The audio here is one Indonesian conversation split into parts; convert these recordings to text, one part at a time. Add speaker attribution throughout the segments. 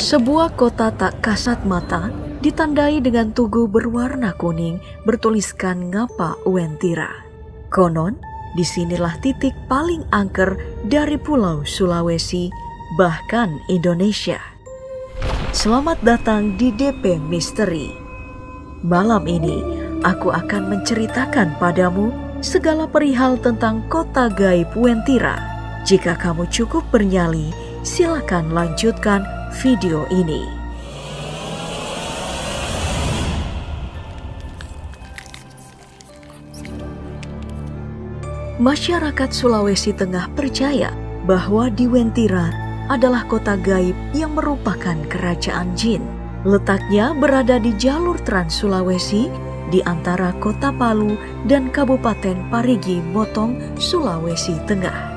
Speaker 1: Sebuah kota tak kasat mata ditandai dengan tugu berwarna kuning bertuliskan Ngapa Uwentira. Konon, disinilah titik paling angker dari Pulau Sulawesi, bahkan Indonesia. Selamat datang di DP Misteri. Malam ini, aku akan menceritakan padamu segala perihal tentang kota gaib Uwentira. Jika kamu cukup bernyali, silakan lanjutkan video ini. Masyarakat Sulawesi Tengah percaya bahwa di Uwentira adalah kota gaib yang merupakan kerajaan jin. Letaknya berada di jalur Trans Sulawesi di antara Kota Palu dan Kabupaten Parigi Motong, Sulawesi Tengah.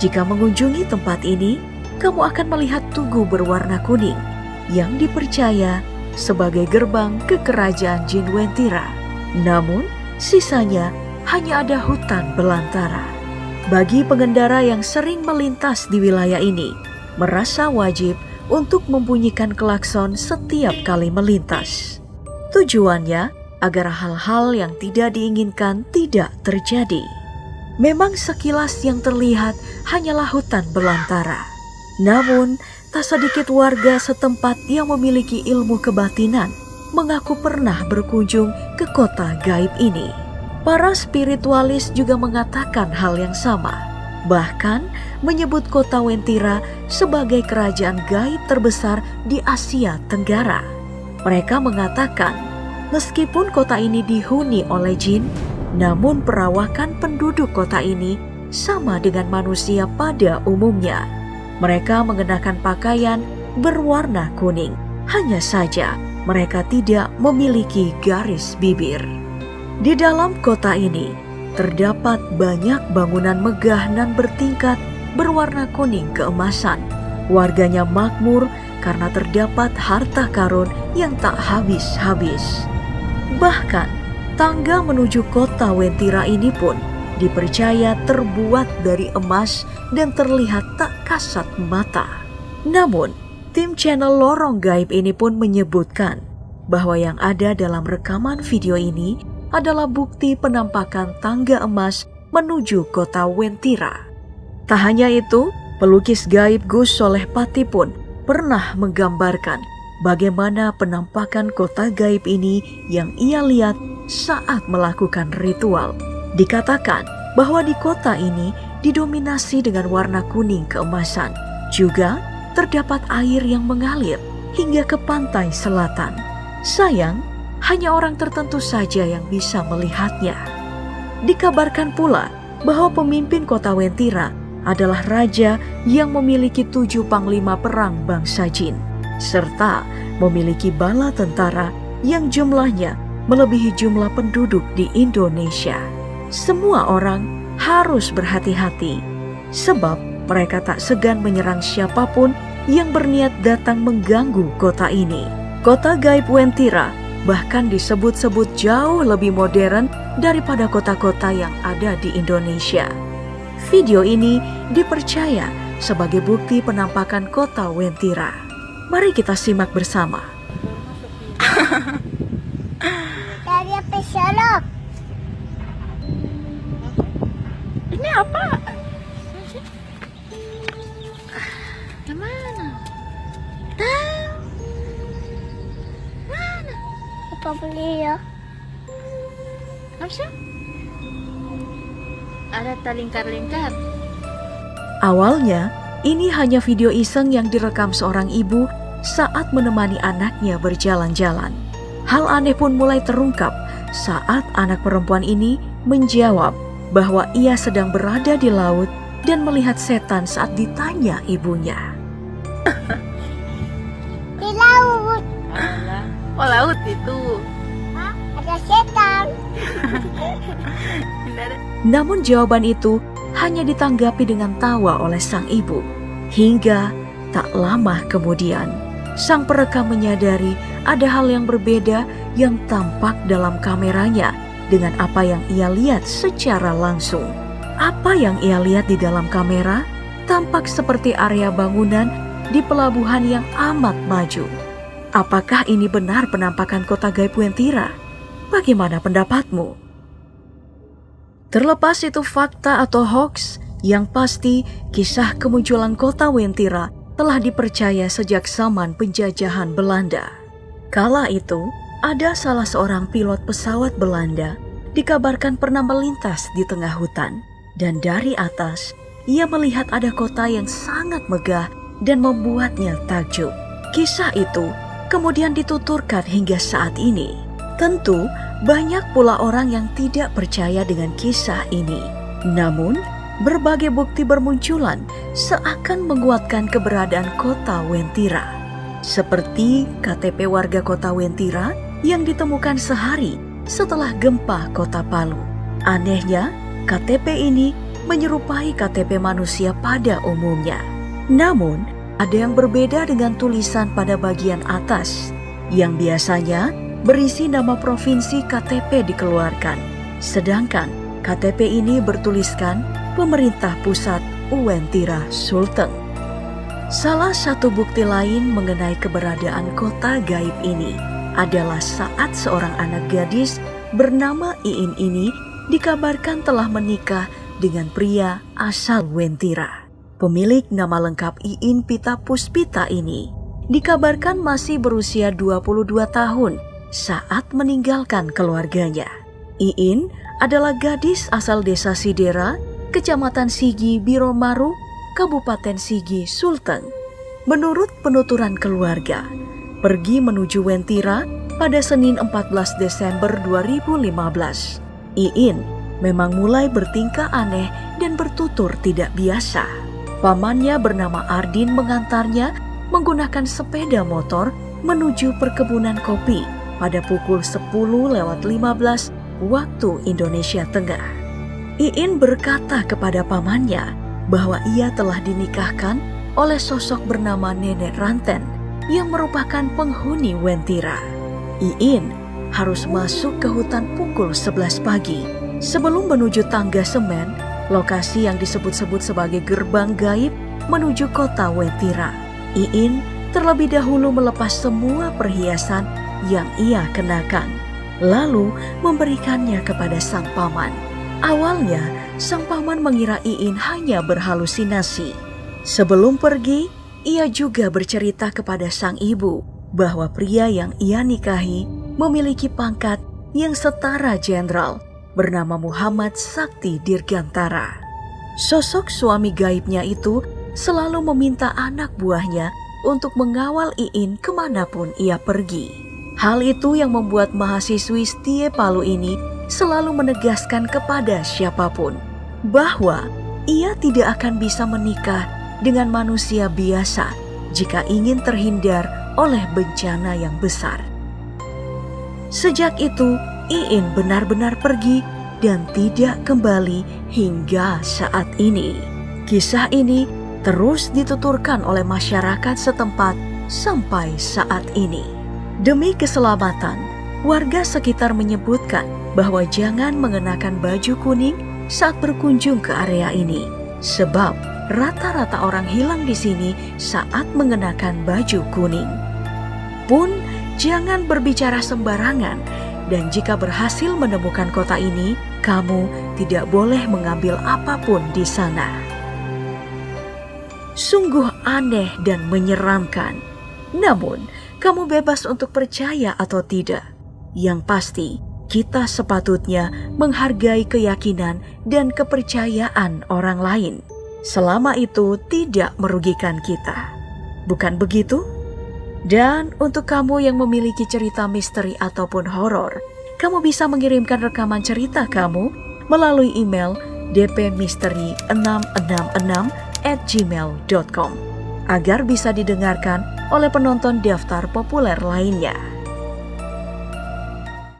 Speaker 1: Jika mengunjungi tempat ini, kamu akan melihat tugu berwarna kuning yang dipercaya sebagai gerbang ke kerajaan jin Uwentira. Namun, sisanya hanya ada hutan belantara. Bagi pengendara yang sering melintas di wilayah ini, merasa wajib untuk membunyikan klakson setiap kali melintas. Tujuannya agar hal-hal yang tidak diinginkan tidak terjadi. Memang sekilas yang terlihat hanyalah hutan belantara. Namun, tak sedikit warga setempat yang memiliki ilmu kebatinan mengaku pernah berkunjung ke kota gaib ini. Para spiritualis juga mengatakan hal yang sama, bahkan menyebut kota Uwentira sebagai kerajaan gaib terbesar di Asia Tenggara. Mereka mengatakan, meskipun kota ini dihuni oleh jin, namun perawakan penduduk kota ini sama dengan manusia pada umumnya. Mereka mengenakan pakaian berwarna kuning, hanya saja mereka tidak memiliki garis bibir. Di dalam kota ini terdapat banyak bangunan megah dan bertingkat berwarna kuning keemasan. Warganya makmur karena terdapat harta karun yang tak habis-habis. Bahkan, tangga menuju kota Uwentira ini pun dipercaya terbuat dari emas dan terlihat tak kasat mata. Namun, tim channel Lorong Gaib ini pun menyebutkan bahwa yang ada dalam rekaman video ini adalah bukti penampakan tangga emas menuju kota Uwentira. Tak hanya itu, pelukis gaib Gus Soleh Pati pun pernah menggambarkan bagaimana penampakan kota gaib ini yang ia lihat saat melakukan ritual. Dikatakan bahwa di kota ini didominasi dengan warna kuning keemasan. Juga terdapat air yang mengalir hingga ke pantai selatan. Sayang, hanya orang tertentu saja yang bisa melihatnya. Dikabarkan pula bahwa pemimpin kota Uwentira adalah raja yang memiliki 7 panglima perang bangsa jin, serta memiliki bala tentara yang jumlahnya melebihi jumlah penduduk di Indonesia. Semua orang harus berhati-hati, sebab mereka tak segan menyerang siapapun yang berniat datang mengganggu kota ini. Kota gaib Uwentira bahkan disebut-sebut jauh lebih modern daripada kota-kota yang ada di Indonesia. Video ini dipercaya sebagai bukti penampakan kota Uwentira. Mari kita simak bersama.
Speaker 2: Dari pesolok.
Speaker 3: Ini apa? Yang mana? Tahu? Mana?
Speaker 2: Apa beli ya?
Speaker 3: Apa sih? Ada lingkar-lingkar.
Speaker 1: Awalnya, ini hanya video iseng yang direkam seorang ibu saat menemani anaknya berjalan-jalan. Hal aneh pun mulai terungkap saat anak perempuan ini menjawab bahwa ia sedang berada di laut dan melihat setan saat ditanya ibunya.
Speaker 2: Di laut.
Speaker 3: Alah. Oh, laut itu.
Speaker 2: Hah? Ada setan.
Speaker 1: Namun jawaban itu hanya ditanggapi dengan tawa oleh sang ibu. Hingga tak lama kemudian, sang perekam menyadari ada hal yang berbeda yang tampak dalam kameranya dengan apa yang ia lihat secara langsung. Apa yang ia lihat di dalam kamera tampak seperti area bangunan di pelabuhan yang amat maju. Apakah ini benar penampakan kota gaib Wentira? Bagaimana pendapatmu? Terlepas itu fakta atau hoax, yang pasti kisah kemunculan kota Wentira telah dipercaya sejak zaman penjajahan Belanda. Kala itu, ada salah seorang pilot pesawat Belanda dikabarkan pernah melintas di tengah hutan, dan dari atas ia melihat ada kota yang sangat megah dan membuatnya takjub. Kisah itu kemudian dituturkan hingga saat ini. Tentu banyak pula orang yang tidak percaya dengan kisah ini. Namun, berbagai bukti bermunculan seakan menguatkan keberadaan kota Wentira. Seperti KTP warga kota Wentira yang ditemukan sehari setelah gempa kota Palu. Anehnya, KTP ini menyerupai KTP manusia pada umumnya. Namun, ada yang berbeda dengan tulisan pada bagian atas, yang biasanya berisi nama provinsi KTP dikeluarkan. Sedangkan KTP ini bertuliskan Pemerintah Pusat Wentira Sulteng. Salah satu bukti lain mengenai keberadaan kota gaib ini adalah saat seorang anak gadis bernama Iin ini dikabarkan telah menikah dengan pria asal Wentira. Pemilik nama lengkap Iin Pita Puspita ini dikabarkan masih berusia 22 tahun saat meninggalkan keluarganya. Iin adalah gadis asal desa Sidera, Kecamatan Sigi Biromaru, Kabupaten Sigi Sulteng. Menurut penuturan keluarga, pergi menuju Wentira pada Senin 14 Desember 2015. Iin memang mulai bertingkah aneh dan bertutur tidak biasa. Pamannya bernama Ardin mengantarnya menggunakan sepeda motor menuju perkebunan kopi pada pukul 10:15 waktu Indonesia Tengah. Iin berkata kepada pamannya bahwa ia telah dinikahkan oleh sosok bernama Nenek Ranten yang merupakan penghuni Wentira. Iin harus masuk ke hutan pukul 11 pagi sebelum menuju tangga semen, lokasi yang disebut-sebut sebagai gerbang gaib menuju kota Wentira. Iin terlebih dahulu melepas semua perhiasan yang ia kenakan, lalu memberikannya kepada sang paman. Awalnya, sang paman mengira Iin hanya berhalusinasi. Sebelum pergi, ia juga bercerita kepada sang ibu bahwa pria yang ia nikahi memiliki pangkat yang setara jenderal bernama Muhammad Sakti Dirgantara. Sosok suami gaibnya itu selalu meminta anak buahnya untuk mengawal Iin kemanapun ia pergi. Hal itu yang membuat mahasiswi setia Palu ini selalu menegaskan kepada siapapun bahwa ia tidak akan bisa menikah dengan manusia biasa jika ingin terhindar oleh bencana yang besar. Sejak itu, Iin benar-benar pergi dan tidak kembali hingga saat ini. Kisah ini terus dituturkan oleh masyarakat setempat sampai saat ini. Demi keselamatan, warga sekitar menyebutkan bahwa jangan mengenakan baju kuning saat berkunjung ke area ini, sebab rata-rata orang hilang di sini saat mengenakan baju kuning. Pun jangan berbicara sembarangan, dan jika berhasil menemukan kota ini, kamu tidak boleh mengambil apapun di sana. Sungguh aneh dan menyeramkan. Namun, kamu bebas untuk percaya atau tidak. Yang pasti, kita sepatutnya menghargai keyakinan dan kepercayaan orang lain, selama itu tidak merugikan kita. Bukan begitu? Dan untuk kamu yang memiliki cerita misteri ataupun horor, kamu bisa mengirimkan rekaman cerita kamu melalui email dpmisteri666@gmail.com agar bisa didengarkan oleh penonton daftar populer lainnya.